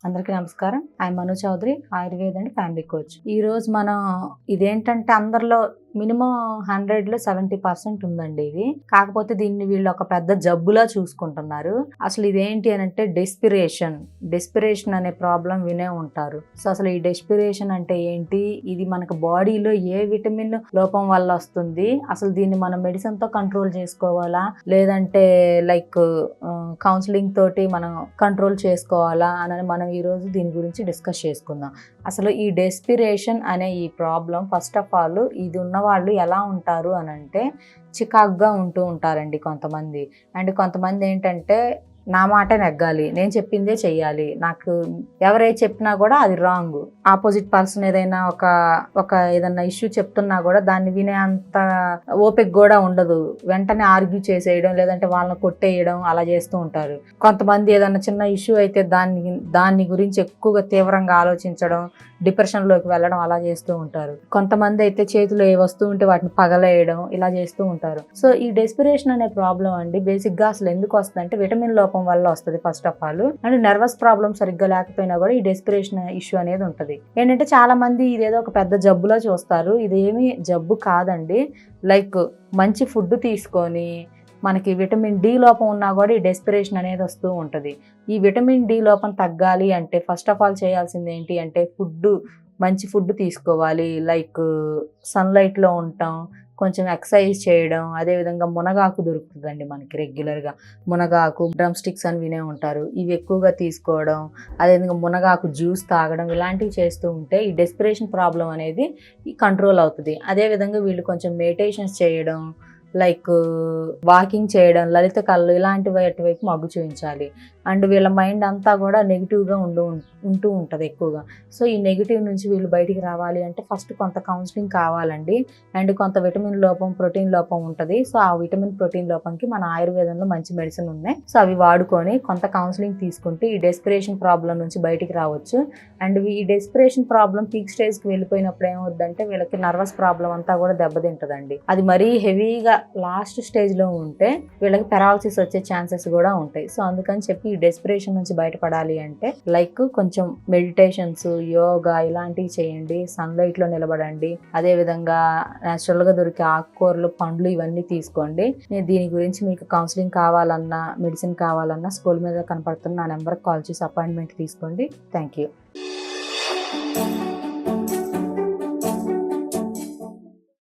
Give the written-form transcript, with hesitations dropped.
అందరికీ నమస్కారం. I'm Manu Chaudhary, Ayurveda and family coach. ఈ రోజు మనం ఇదేంటంటే అందరిలో మినిమం 100లో 70% ఉందండి ఇది. కాకపోతే దీన్ని వీళ్ళు ఒక పెద్ద జబ్బులా చూసుకుంటున్నారు. అసలు ఇదేంటి అని అంటే డెస్పిరేషన్ అనే ప్రాబ్లం వినే ఉంటారు. సో అసలు ఈ డెస్పిరేషన్ అంటే ఏంటి, ఇది మనకు బాడీలో ఏ విటమిన్ లోపం వల్ల వస్తుంది, అసలు దీన్ని మనం మెడిసిన్ తో కంట్రోల్ చేసుకోవాలా లేదంటే లైక్ కౌన్సిలింగ్ తోటి మనం కంట్రోల్ చేసుకోవాలా అని మనం ఈరోజు దీని గురించి డిస్కస్ చేసుకుందాం. అసలు ఈ డెస్పిరేషన్ అనే ఈ ప్రాబ్లం ఫస్ట్ ఆఫ్ ఆల్ ఇది ఉన్న వాళ్ళు ఎలా ఉంటారు అని అంటే చికాగ్గా ఉంటూ ఉంటారండి కొంతమంది. అండ్ కొంతమంది ఏంటంటే నా మాట నెగ్గాలి, నేను చెప్పిందే చెయ్యాలి, నాకు ఎవరైతే చెప్పినా కూడా అది రాంగ్. ఆపోజిట్ పర్సన్ ఏదైనా ఒక ఏదైనా ఇష్యూ చెప్తున్నా కూడా దాన్ని వినే అంత ఓపిక కూడా ఉండదు. వెంటనే ఆర్గ్యూ చేసేయడం లేదంటే వాళ్ళని కొట్టేయడం అలా చేస్తూ ఉంటారు. కొంతమంది ఏదైనా చిన్న ఇష్యూ అయితే దాన్ని గురించి ఎక్కువగా తీవ్రంగా ఆలోచించడం, డిప్రెషన్లోకి వెళ్ళడం అలా చేస్తూ ఉంటారు. కొంతమంది అయితే చేతిలో ఏ వస్తువు ఉంటే వాటిని పగలేయడం ఇలా చేస్తూ ఉంటారు. సో ఈ డెస్పిరేషన్ అనే ప్రాబ్లం అండి బేసిక్గా అసలు ఎందుకు వస్తుంది అంటే విటమిన్ లోపం వల్ల వస్తుంది first of all. And nervous problem సరిగ్గా లేకపోయినా కూడా ఈ డెస్పిరేషన్ ఇష్యూ అనేది ఉంటుంది. ఏంటంటే చాలా మంది ఇదేదో ఒక పెద్ద జబ్బులా చూస్తారు. ఇదేమీ జబ్బు కాదండి. లైక్ మంచి ఫుడ్ తీసుకొని మనకి విటమిన్ డి లోపం ఉన్నా కూడా ఈ డెస్పిరేషన్ అనేది వస్తూ ఉంటుంది. ఈ విటమిన్ డి లోపం తగ్గాలి అంటే ఫస్ట్ ఆఫ్ ఆల్ చేయాల్సింది ఏంటి అంటే మంచి ఫుడ్ తీసుకోవాలి. లైక్ సన్లైట్లో ఉంటాం, కొంచెం ఎక్సర్సైజ్ చేయడం, అదేవిధంగా మునగాకు దొరుకుతుందండి మనకి రెగ్యులర్గా. మునగాకు డ్రమ్ స్టిక్స్ అని వినే ఉంటారు, ఇవి ఎక్కువగా తీసుకోవడం, అదేవిధంగా మునగాకు జ్యూస్ తాగడం ఇలాంటివి చేస్తూ ఉంటే ఈ డెస్పిరేషన్ ప్రాబ్లం అనేది కంట్రోల్ అవుతుంది. అదేవిధంగా వీళ్ళు కొంచెం మెడిటేషన్స్ చేయడం, లైక్ వాకింగ్ చేయడం, లలిత కళలు ఇలాంటి వాటి వైపు మగ్గు చూపించాలి. అండ్ వీళ్ళ మైండ్ అంతా కూడా నెగిటివ్గా ఉంటూ ఉంటుంది ఎక్కువగా. సో ఈ నెగిటివ్ నుంచి వీళ్ళు బయటికి రావాలి అంటే ఫస్ట్ కొంత కౌన్సిలింగ్ కావాలండి. అండ్ కొంత విటమిన్ లోపం, ప్రోటీన్ లోపం ఉంటుంది. సో ఆ విటమిన్, ప్రోటీన్ లోపంకి మన ఆయుర్వేదంలో మంచి మెడిసిన్ ఉన్నాయి. సో అవి వాడుకొని కొంత కౌన్సిలింగ్ తీసుకుంటే ఈ డెస్పిరేషన్ ప్రాబ్లం నుంచి బయటికి రావచ్చు. అండ్ ఈ డెస్పిరేషన్ ప్రాబ్లం పీక్ స్టేజ్కి వెళ్ళిపోయినప్పుడు ఏమవుద్దంటే వీళ్ళకి నర్వస్ ప్రాబ్లం అంతా కూడా దెబ్బతింటదండి. అది మరీ హెవీగా లాస్ట్ స్టేజ్లో ఉంటే వీళ్ళకి పెరాలసిస్ వచ్చే ఛాన్సెస్ కూడా ఉంటాయి. సో అందుకని చెప్పి ఈ డెస్పిరేషన్ నుంచి బయటపడాలి అంటే లైక్ కొంచెం మెడిటేషన్స్, యోగా ఇలాంటివి చేయండి, సన్లైట్లో నిలబడండి, అదేవిధంగా న్యాచురల్గా దొరికే ఆకుకూరలు, పండ్లు ఇవన్నీ తీసుకోండి. దీని గురించి మీకు కౌన్సిలింగ్ కావాలన్నా, మెడిసిన్ కావాలన్నా స్కూల్ మీద కనపడుతున్న నా నెంబర్కి కాల్ చేసి అపాయింట్మెంట్ తీసుకోండి. Thank you.